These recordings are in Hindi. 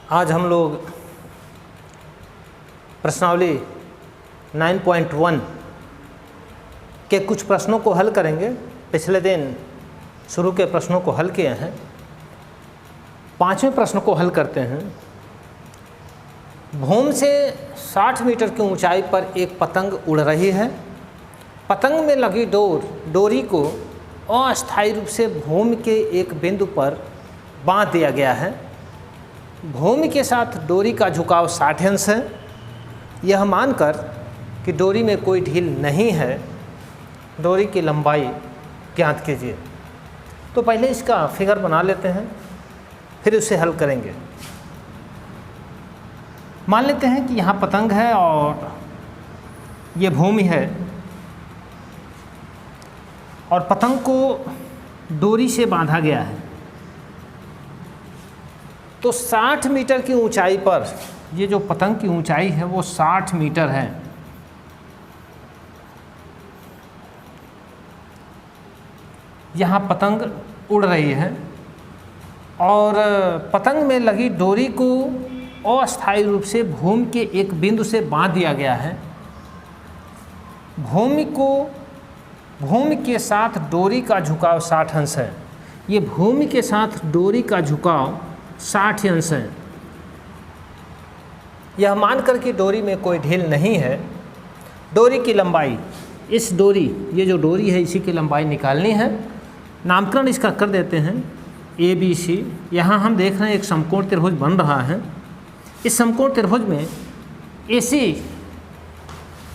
आज हम लोग प्रश्नावली 9.1 के कुछ प्रश्नों को हल करेंगे। पिछले दिन शुरू के प्रश्नों को हल किए हैं। 5वें प्रश्न को हल करते हैं। भूमि से 60 मीटर की ऊंचाई पर एक पतंग उड़ रही है। पतंग में लगी डोरी को अस्थायी रूप से भूमि के एक बिंदु पर बांध दिया गया है। भूमि के साथ डोरी का झुकाव 60 अंश है। यह मानकर कि डोरी में कोई ढील नहीं है, डोरी की लंबाई ज्ञात कीजिए। तो पहले इसका फिगर बना लेते हैं, फिर उसे हल करेंगे। मान लेते हैं कि यहाँ पतंग है और ये भूमि है, और पतंग को डोरी से बांधा गया है। तो 60 मीटर की ऊंचाई पर ये जो पतंग की ऊंचाई है वो 60 मीटर है। यहाँ पतंग उड़ रही है और पतंग में लगी डोरी को अस्थायी रूप से भूमि के एक बिंदु से बांध दिया गया है। भूमि के साथ डोरी का झुकाव 60 अंश है। ये भूमि के साथ डोरी का झुकाव 60 अंश है। यह मानकर कि डोरी में कोई ढील नहीं है, डोरी की लंबाई, इस डोरी, ये जो डोरी है इसी की लंबाई निकालनी है। नामकरण इसका कर देते हैं ABC। यहाँ हम देख रहे हैं एक समकोण त्रिभुज बन रहा है। इस समकोण त्रिभुज में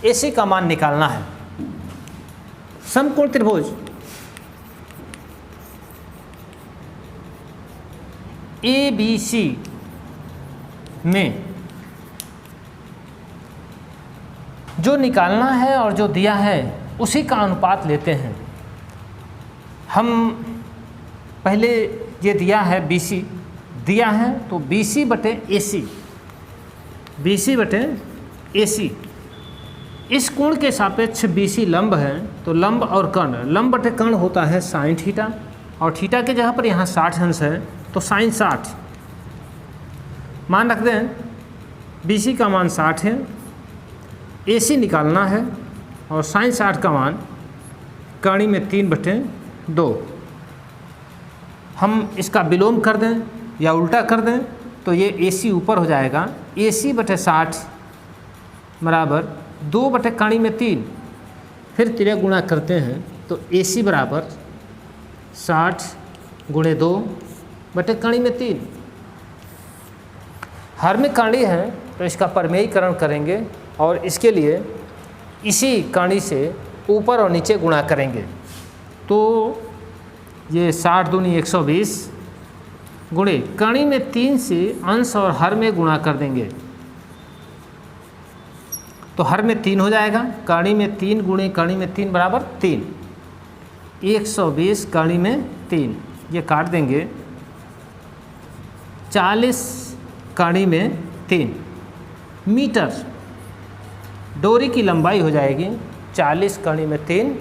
AC का मान निकालना है। समकोण त्रिभुज ABC में जो निकालना है और जो दिया है उसी का अनुपात लेते हैं। हम पहले ये दिया है BC दिया है, तो BC बटे AC। इस कोण के सापेक्ष BC लंब है, तो लंब और कर्ण, लंब बटे कर्ण होता है साइन थीटा, और थीटा के जगह पर यहाँ 60 अंश है तो साइन 60 मान रख दें। BC का मान 60 है, AC निकालना है, और साइन 60 का मान कर्ण में 3/2। हम इसका विलोम कर दें या उल्टा कर दें तो ये AC ऊपर हो जाएगा। AC बटे 60 बराबर 2/3। फिर तिर्यक गुणा करते हैं तो AC बराबर 60 × 2/3। हर में कणी है तो इसका परमेयीकरण करेंगे और इसके लिए इसी कणी से ऊपर और नीचे गुणा करेंगे। तो ये 60 दूनी 120 गुणे कणी में 3 से अंश और हर में गुणा कर देंगे, तो हर में 3 हो जाएगा। कणी में 3 गुणे कणी में 3 बराबर 3। 120 कणी में 3, ये काट देंगे। 40 कणी में 3 मीटर डोरी की लंबाई हो जाएगी। 40 कणी में 3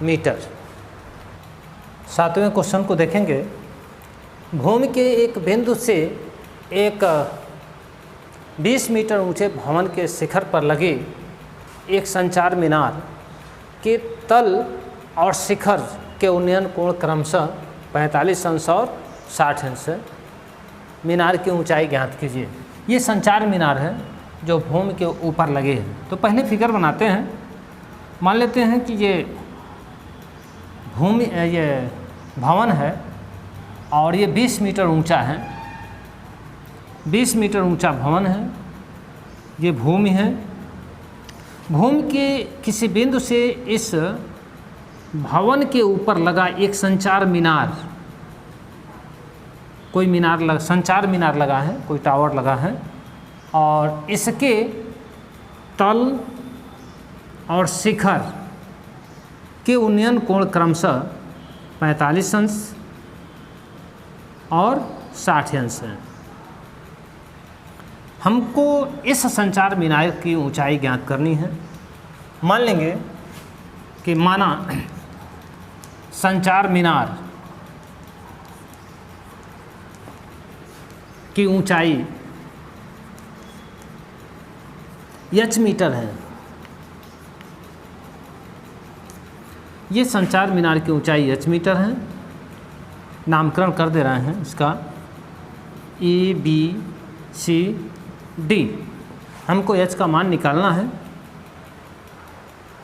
मीटर। 7वें क्वेश्चन को देखेंगे। भूमि के एक बिंदु से एक 20 मीटर ऊंचे भवन के शिखर पर लगे एक संचार मीनार के तल और शिखर के उन्नयन कोण क्रमशः 45 अंश और 60 अंश है। मीनार की ऊंचाई ज्ञात कीजिए। ये संचार मीनार है जो भूमि के ऊपर लगे हैं। तो पहले फिगर बनाते हैं। मान लेते हैं कि ये भवन है और ये 20 मीटर ऊंचा है। 20 मीटर ऊंचा भवन है, ये भूमि है। भूमि के किसी बिंदु से इस भवन के ऊपर लगा एक संचार मीनार, संचार मीनार लगा है, कोई टावर लगा है, और इसके तल और शिखर के उन्नयन कोण क्रमशः 45 अंश और 60 अंश है। हमको इस संचार मीनार की ऊंचाई ज्ञात करनी है। मान लेंगे कि माना संचार मीनार की ऊंचाई एच मीटर है। ये संचार मीनार की ऊंचाई एच मीटर है। नामकरण कर दे रहे हैं इसका ABCD। हमको एच का मान निकालना है।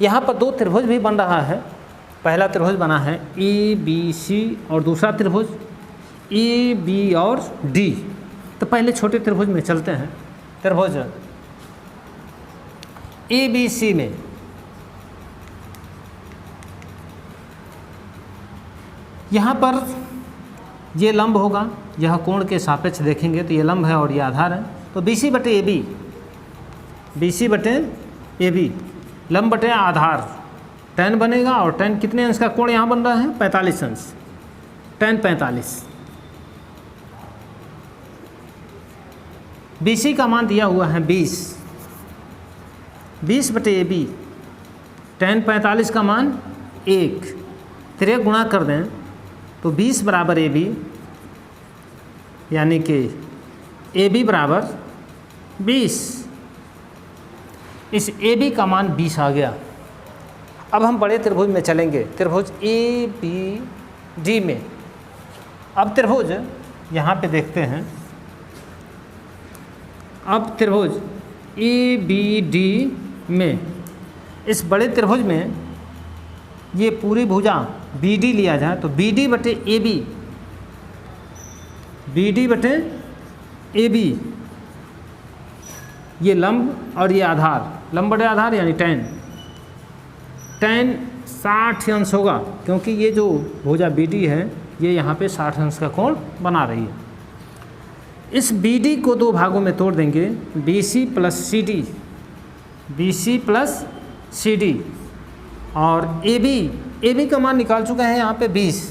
यहाँ पर दो त्रिभुज भी बन रहा है। पहला त्रिभुज बना है ABC और दूसरा त्रिभुज AB और D। तो पहले छोटे त्रिभुज में चलते हैं। त्रिभुज ABC में यहाँ पर ये लंब होगा, यह कोण के सापेक्ष देखेंगे तो ये लंब है और ये आधार है। तो BC बटे AB लंब बटे आधार tan बनेगा और tan कितने अंश का कोण यहाँ बन रहा है 45 अंश, tan 45। BC का मान दिया हुआ है 20 बटे AB, tan 45 का मान 1, त्रिय गुणा कर दें तो 20 बराबर AB, यानी कि AB बराबर 20। इस AB का मान 20 आ गया। अब हम बड़े त्रिभुज में चलेंगे, त्रिभुज ABD में। अब त्रिभुज यहाँ पे देखते हैं। अब त्रिभुज ABD में, इस बड़े त्रिभुज में ये पूरी भुजा BD लिया जाए तो BD बटे AB, ये लंब और ये आधार, लंब बटे आधार यानी tan 60 अंश होगा, क्योंकि ये जो भुजा BD है ये यहाँ पे 60 अंश का कोण बना रही है। इस BD को दो भागों में तोड़ देंगे, BC प्लस CD और AB का मान निकाल चुके हैं यहाँ पे 20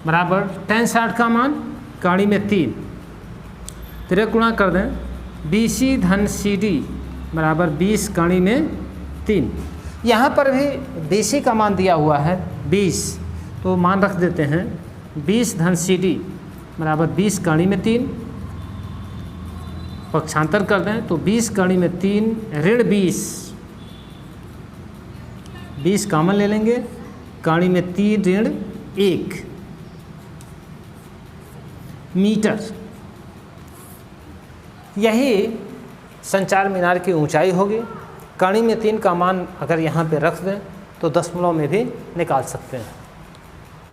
बराबर tan 60 का मान काड़ी में 3, त्रिय गुणा कर दें BC धन CD बराबर 20 काड़ी में 3। यहाँ पर भी BC का मान दिया हुआ है 20, तो मान रख देते हैं 20 धन CD बराबर 20 काड़ी में 3। पक्षांतर कर दें तो 20 काड़ी में 3 ऋण 20 कॉमन ले लेंगे, काड़ी में 3 ऋण 1 मीटर। यही संचार मीनार की ऊंचाई होगी। काड़ी में 3 का मान अगर यहाँ पे रख दें तो दशमलव में भी निकाल सकते हैं।